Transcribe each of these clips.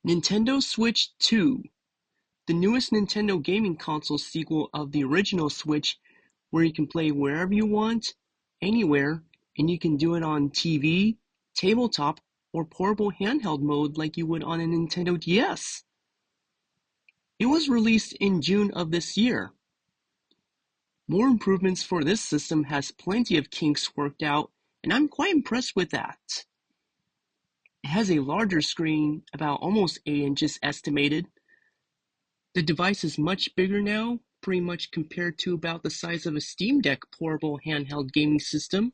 Nintendo Switch 2, the newest Nintendo gaming console sequel of the original Switch, where you can play wherever you want, anywhere, and you can do it on TV, tabletop, or portable handheld mode like you would on a Nintendo DS. It was released in June of this year. More improvements for this system has plenty of kinks worked out, and I'm quite impressed with that. It has a larger screen, about almost 8 inches estimated. The device is much bigger now, pretty much compared to about the size of a Steam Deck portable handheld gaming system.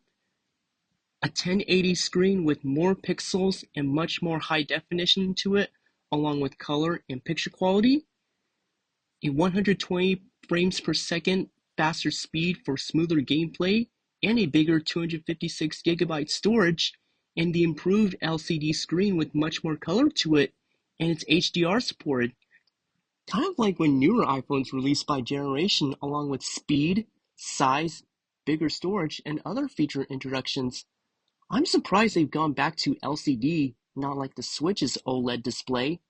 A 1080 screen with more pixels and much more high definition to it, along with color and picture quality. A 120 frames per second faster speed for smoother gameplay, and a bigger 256GB storage, and the improved LCD screen with much more color to it, and it's HDR supported. Kind of like when newer iPhones released by generation, along with speed, size, bigger storage, and other feature introductions. I'm surprised they've gone back to LCD, not like the Switch's OLED display.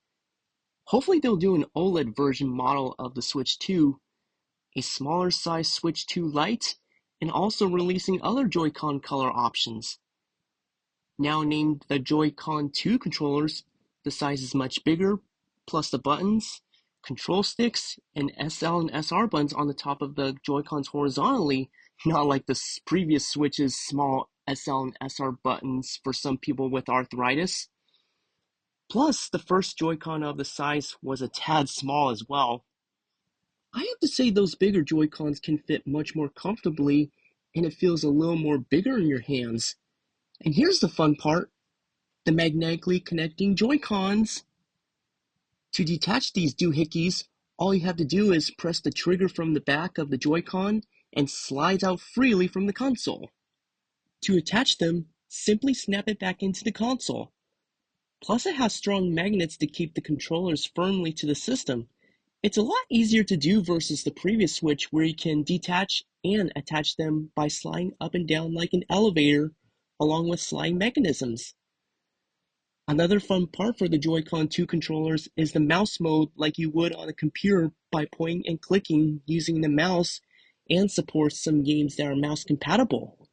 Hopefully they'll do an OLED version model of the Switch 2, a smaller size Switch 2 Lite, and also releasing other Joy-Con color options. Now named the Joy-Con 2 controllers, the size is much bigger, plus the buttons, control sticks, and SL and SR buttons on the top of the Joy-Cons horizontally, not like the previous Switch's small SL and SR buttons for some people with arthritis. Plus, the first Joy-Con of the size was a tad small as well. I have to say those bigger Joy-Cons can fit much more comfortably, and it feels a little more bigger in your hands. And here's the fun part, the magnetically connecting Joy-Cons. To detach these doohickeys, all you have to do is press the trigger from the back of the Joy-Con and slides out freely from the console. To attach them, simply snap it back into the console. Plus it has strong magnets to keep the controllers firmly to the system. It's a lot easier to do versus the previous Switch where you can detach and attach them by sliding up and down like an elevator, along with sliding mechanisms. Another fun part for the Joy-Con 2 controllers is the mouse mode like you would on a computer by pointing and clicking using the mouse, and supports some games that are mouse compatible.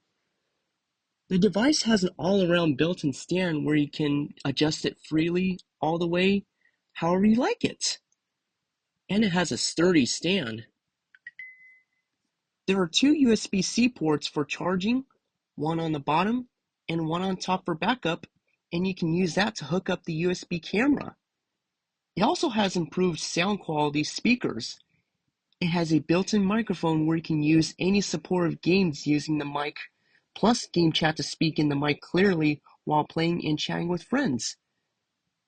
The device has an all-around built-in stand where you can adjust it freely all the way however you like it. And it has a sturdy stand. There are two USB-C ports for charging, one on the bottom and one on top for backup, and you can use that to hook up the USB camera. It also has improved sound quality speakers. It has a built-in microphone where you can use any supportive games using the mic, plus game chat to speak in the mic clearly while playing and chatting with friends.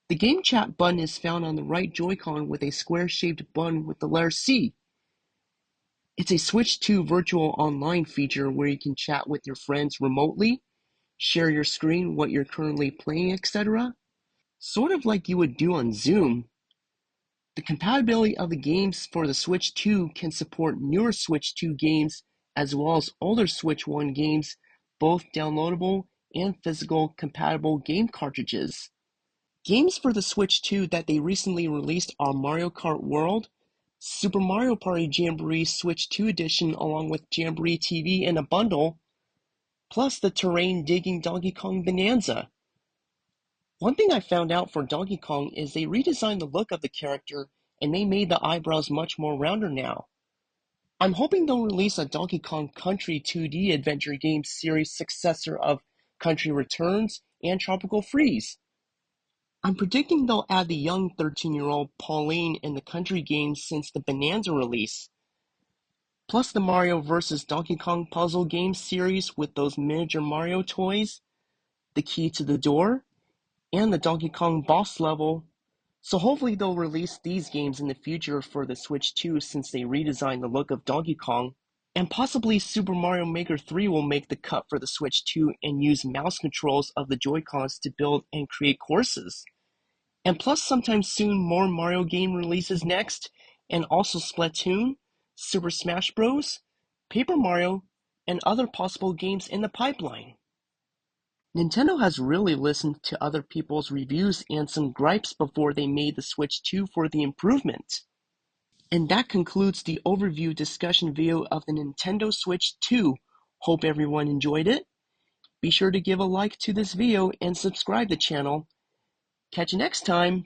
The game chat button is found on the right Joy-Con with a square-shaped button with the letter C. It's a Switch 2 virtual online feature where you can chat with your friends remotely, share your screen, what you're currently playing, etc. Sort of like you would do on Zoom. The compatibility of the games for the Switch 2 can support newer Switch 2 games as well as older Switch 1 games, both downloadable and physical compatible game cartridges. Games for the Switch 2 that they recently released are Mario Kart World, Super Mario Party Jamboree Switch 2 Edition along with Jamboree TV in a bundle, plus the terrain-digging Donkey Kong Bonanza. One thing I found out for Donkey Kong is they redesigned the look of the character and they made the eyebrows much more rounder now. I'm hoping they'll release a Donkey Kong Country 2D adventure game series successor of Country Returns and Tropical Freeze. I'm predicting they'll add the young 13-year-old Pauline in the Country games since the Bonanza release. Plus the Mario vs. Donkey Kong puzzle game series with those miniature Mario toys, the key to the door, and the Donkey Kong boss level. So hopefully they'll release these games in the future for the Switch 2 since they redesigned the look of Donkey Kong. And possibly Super Mario Maker 3 will make the cut for the Switch 2 and use mouse controls of the Joy-Cons to build and create courses. And plus sometime soon more Mario game releases next, and also Splatoon, Super Smash Bros., Paper Mario, and other possible games in the pipeline. Nintendo has really listened to other people's reviews and some gripes before they made the Switch 2 for the improvement. And that concludes the overview discussion video of the Nintendo Switch 2. Hope everyone enjoyed it. Be sure to give a like to this video and subscribe to the channel. Catch you next time!